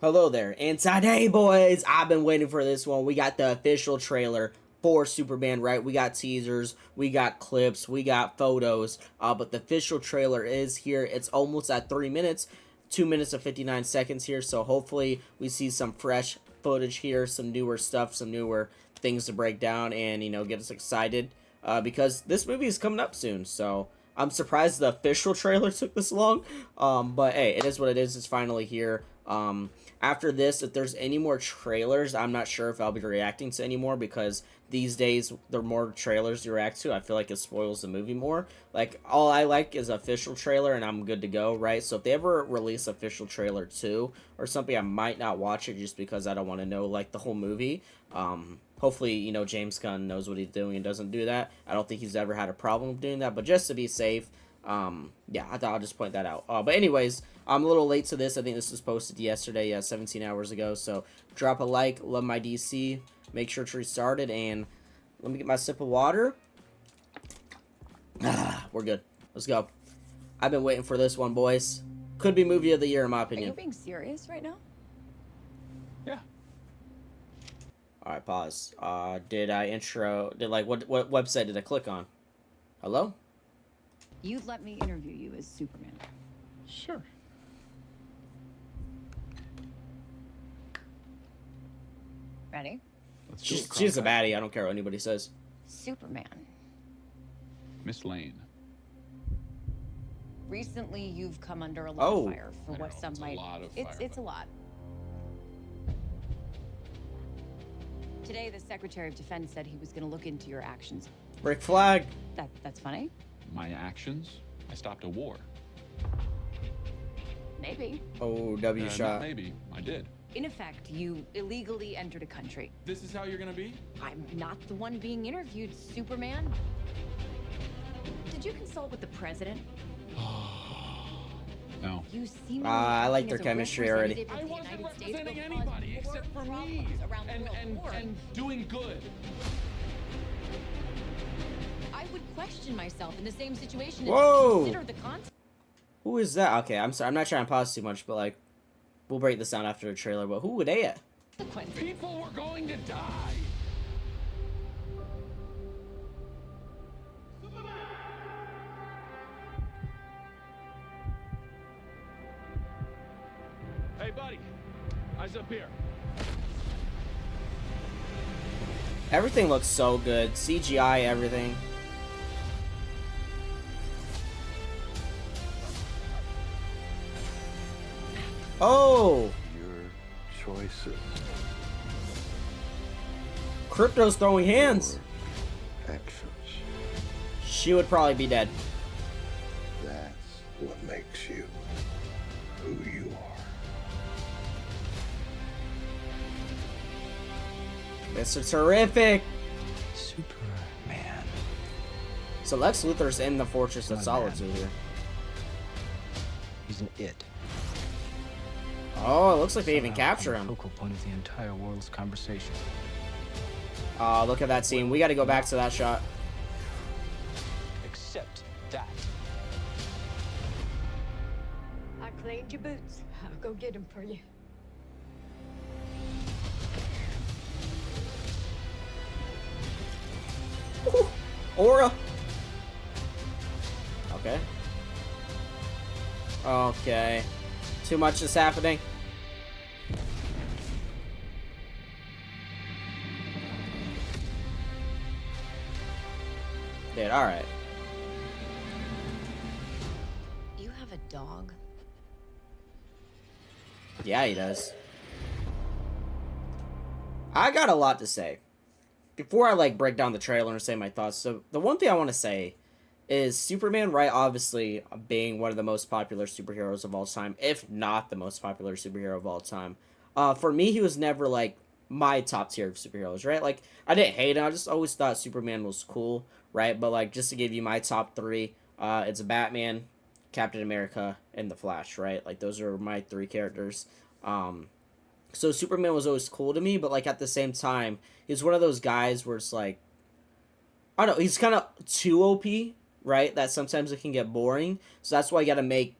Hello there, and today, boys, I've been waiting for this one. We got the official trailer for Superman, right? We got teasers, we got clips, we got photos, but the official trailer is here. It's almost at 3 minutes, 2 minutes and 59 seconds here, so hopefully we see some fresh footage here, some newer stuff, some newer things to break down, and, get us excited, because this movie is coming up soon, so I'm surprised the official trailer took this long, but hey, it is what it is. It's finally here. After this, if there's any more trailers, I'm not sure if I'll be reacting to anymore, because these days, the more trailers you react to, I feel like it spoils the movie more. Like, all I like is official trailer, and I'm good to go, right? So if they ever release official trailer 2 or something, I might not watch it just because I don't want to know, like, the whole movie. Hopefully, James Gunn knows what he's doing and doesn't do that. I don't think he's ever had a problem doing that, but just to be safe, yeah, I thought I'll just point that out. But anyways, I'm a little late to this. I think this was posted yesterday, 17 hours ago. So drop a like, love my DC, make sure to restart it, and let me get my sip of water. We're good. Let's go. I've been waiting for this one, boys. Could be movie of the year, in my Are opinion. you being serious right now? Yeah. All right, pause. Did I intro? What website did I click on? Hello? You'd let me interview you as Superman. Sure. Ready? Let's do it. She's a Cronkite. baddie. I don't care what anybody says. Superman. Miss Lane. Recently, you've come under a lot of fire for I what know, some it's a might. lot of It's fire. a lot. Today, the Secretary of Defense said he was going to look into your actions. Rick Flag. That's funny. My actions? I stopped a war. Maybe. Oh, W Not shot. maybe. I did. In effect, you illegally entered a country. This is how you're gonna be? I'm not the one being interviewed, Superman. Did you consult with the president? No. You seem I like their chemistry already. I wasn't representing anybody except for me and doing good. I would question myself in the same situation Whoa! and consider the consequences. Who is that? Okay, I'm sorry. I'm not trying to pause too much, but like, we'll break this down after the trailer. But who were they at? People were going to die. Hey, buddy. Eyes up here. Everything looks so good. CGI, everything. Oh! Your choices. Crypto's throwing hands. Your actions. She would probably be dead. That's what makes you who you are. Mr. Terrific! Superman. So Lex Luthor's in the Fortress of Solitude here. He's an it. Oh, it looks like they even Somehow capture the him. Focal point of the entire world's conversation. Oh, look at that scene. We gotta go back to that shot. Except that. I cleaned your boots. I'll go get them for you. Ooh, Aura! Okay. Okay. Too much is happening. Dude, alright. You have a dog? Yeah, he does. I got a lot to say. Before I, break down the trailer and say my thoughts, so the one thing I want to say is Superman, right, obviously being one of the most popular superheroes of all time, if not the most popular superhero of all time. For me, he was never, my top tier of superheroes, right? Like, I didn't hate him, I just always thought Superman was cool, right? But, just to give you my top three, it's Batman, Captain America, and The Flash, right? Like, those are my three characters. So Superman was always cool to me, but, at the same time, he's one of those guys where it's like, I don't know, he's kind of too OP, right? That sometimes it can get boring. So that's why I got to make,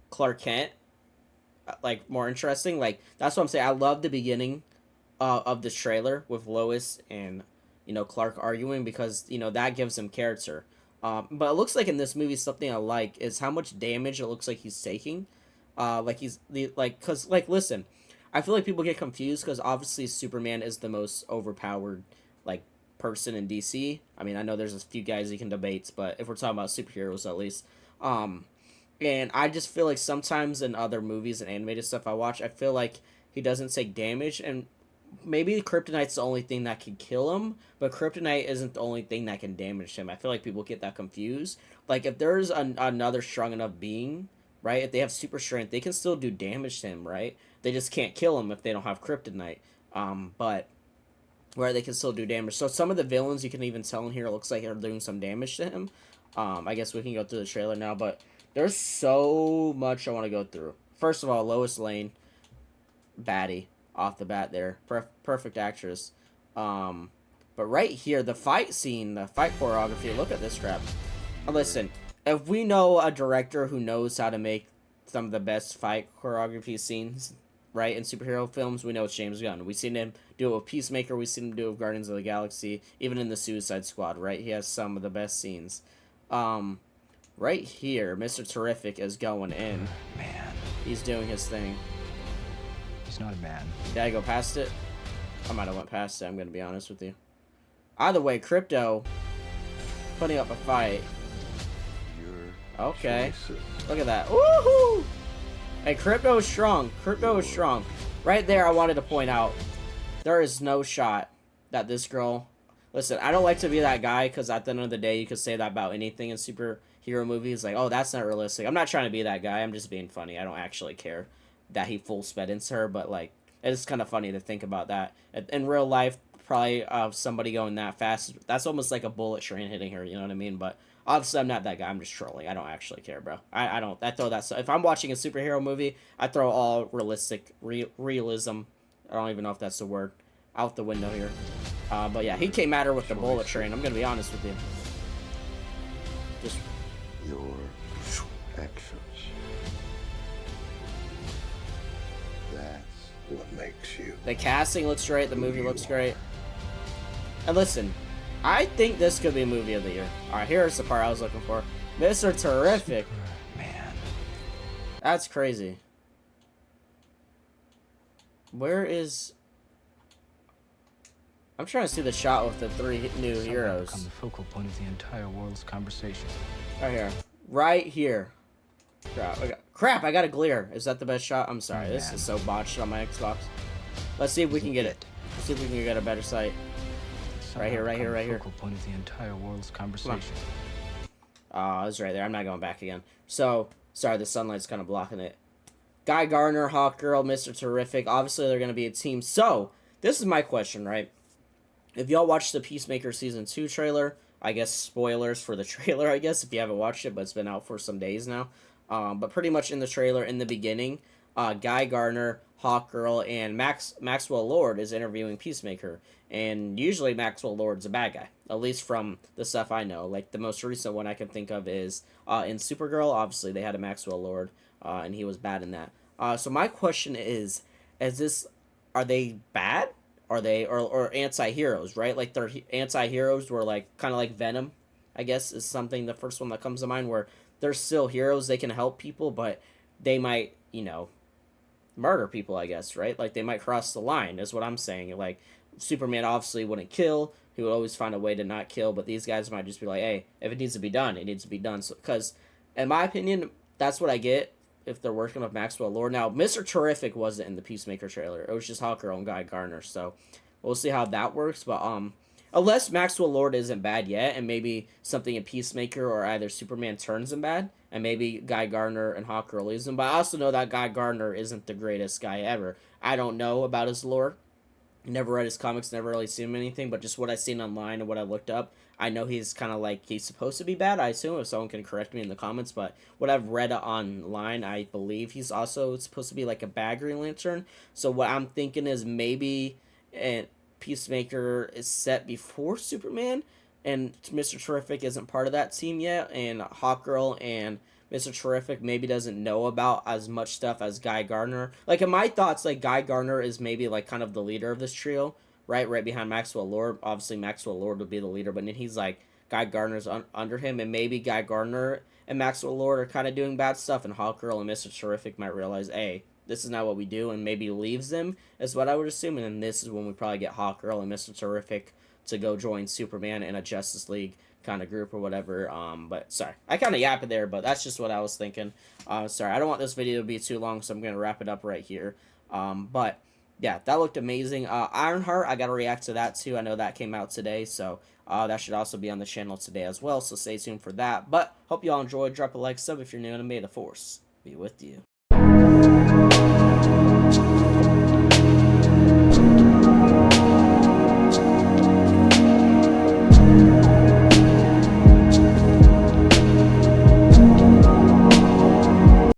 Clark Kent like more interesting. Like that's what I'm saying. I love the beginning of this trailer with Lois and Clark arguing because that gives him character. But it looks like in this movie something I like is how much damage it looks like he's taking. Like he's cause listen, I feel like people get confused because obviously Superman is the most overpowered like person in DC. I mean I know there's a few guys you can debate, but if we're talking about superheroes at least, um, and I just feel like sometimes in other movies and animated stuff I watch, I feel like he doesn't take damage, and maybe kryptonite's the only thing that can kill him, but kryptonite isn't the only thing that can damage him. I feel like people get that confused. Like if there's another strong enough being, right? If they have super strength, they can still do damage to him, right? They just can't kill him if they don't have kryptonite. But where they can still do damage. So some of the villains you can even tell in here looks like they're doing some damage to him. I guess we can go through the trailer now, but there's so much I want to go through. First of all, Lois Lane, baddie off the bat there, perfect actress. But right here, the fight scene, the fight choreography. Look at this crap. Listen, if we know a director who knows how to make some of the best fight choreography scenes, right, in superhero films, we know it's James Gunn. We've seen him do it with Peacemaker. We've seen him do it with Guardians of the Galaxy. Even in the Suicide Squad, right? He has some of the best scenes. Right here, Mr. Terrific is going in. Man. He's doing his thing. He's not a man. Did I go past it? I might have went past it, I'm going to be honest with you. Either way, Crypto putting up a fight. Okay. Look at that. Woohoo! Hey, Crypto is strong. Crypto is strong. Right there, I wanted to point out, there is no shot that this girl... Listen, I don't like to be that guy, because at the end of the day, you could say that about anything in superhero movies. Like, oh, that's not realistic. I'm not trying to be that guy. I'm just being funny. I don't actually care that he full sped into her, but, like, it's kind of funny to think about that. In real life, probably somebody going that fast, that's almost like a bullet train hitting her, you know what I mean? But obviously, I'm not that guy. I'm just trolling. I don't actually care, bro. I don't. I throw that. So if I'm watching a superhero movie, I throw all realism. I don't even know if that's the word. Out the window here. But yeah, he came at her with the bullet train. I'm gonna be honest with you. Just your actions. That's what makes you. the casting looks great. The movie looks great. And listen, I think this could be a movie of the year. All right, here's the part I was looking for. Mr. Terrific. Man. That's crazy. Where is... I'm trying to see the shot with the three new heroes. Become the focal point of the entire world's conversation. Right here. Right here. Crap, I got a glare. Is that the best shot? I'm sorry. This is so botched on my Xbox. Let's see if we can get it. Let's see if we can get a better sight. Right here, right here, right here. Focal point of the entire world's conversation. Oh, it's right there. I'm not going back again. So, sorry, the sunlight's kind of blocking it. Guy Gardner, Hawkgirl, Mr. Terrific. Obviously, they're going to be a team. So, this is my question, right? If y'all watched the Peacemaker Season 2 trailer, I guess spoilers for the trailer, I guess, if you haven't watched it, but it's been out for some days now. But pretty much in the trailer, in the beginning, Guy Gardner, Hawkgirl, and Maxwell Lord is interviewing Peacemaker. And usually Maxwell Lord's a bad guy, at least from the stuff I know. Like, the most recent one I can think of is in Supergirl. Obviously, they had a Maxwell Lord, and he was bad in that. So my question is this, are they bad? Are they, or anti-heroes, right? Like, they're anti-heroes were, like, kind of like Venom, I guess, is something, the first one that comes to mind, where they're still heroes, they can help people, but they might, murder people, I guess, right? Like, they might cross the line, is what I'm saying. Like, Superman obviously wouldn't kill, he would always find a way to not kill, but these guys might just be like, hey, if it needs to be done, it needs to be done. So, because, in my opinion, that's what I get if they're working with Maxwell Lord. Now, Mr. Terrific wasn't in the Peacemaker trailer. It was just Hawkgirl and Guy Gardner, so we'll see how that works. But unless Maxwell Lord isn't bad yet, and maybe something in Peacemaker or either Superman turns him bad, and maybe Guy Gardner and Hawkgirl isn't. But I also know that Guy Gardner isn't the greatest guy ever. I don't know about his lore. Never read his comics, never really seen him anything, but just what I've seen online and what I looked up, I know he's kind of like, he's supposed to be bad, I assume, if someone can correct me in the comments, but what I've read online, I believe he's also supposed to be like a bad Green Lantern. So what I'm thinking is maybe Peacemaker is set before Superman, and Mr. Terrific isn't part of that team yet, and Hawkgirl and Mr. Terrific maybe doesn't know about as much stuff as Guy Gardner. Like, in my thoughts, like, Guy Gardner is maybe, like, kind of the leader of this trio, right behind Maxwell Lord. Obviously, Maxwell Lord would be the leader, but then he's, like, Guy Gardner's under him, and maybe Guy Gardner and Maxwell Lord are kind of doing bad stuff, and Hawkgirl and Mr. Terrific might realize, hey, this is not what we do, and maybe leaves them, is what I would assume, and then this is when we probably get Hawkgirl and Mr. Terrific to go join Superman in a Justice League kind of group or whatever. But sorry, I kind of yapped there, but that's just what I was thinking. Sorry, I don't want this video to be too long, so I'm gonna wrap it up right here. But yeah, that looked amazing. Ironheart, I gotta react to that too. I know that came out today, so that should also be on the channel today as well. So stay tuned for that. But hope you all enjoyed. Drop a like, sub if you're new, and may the force be with you.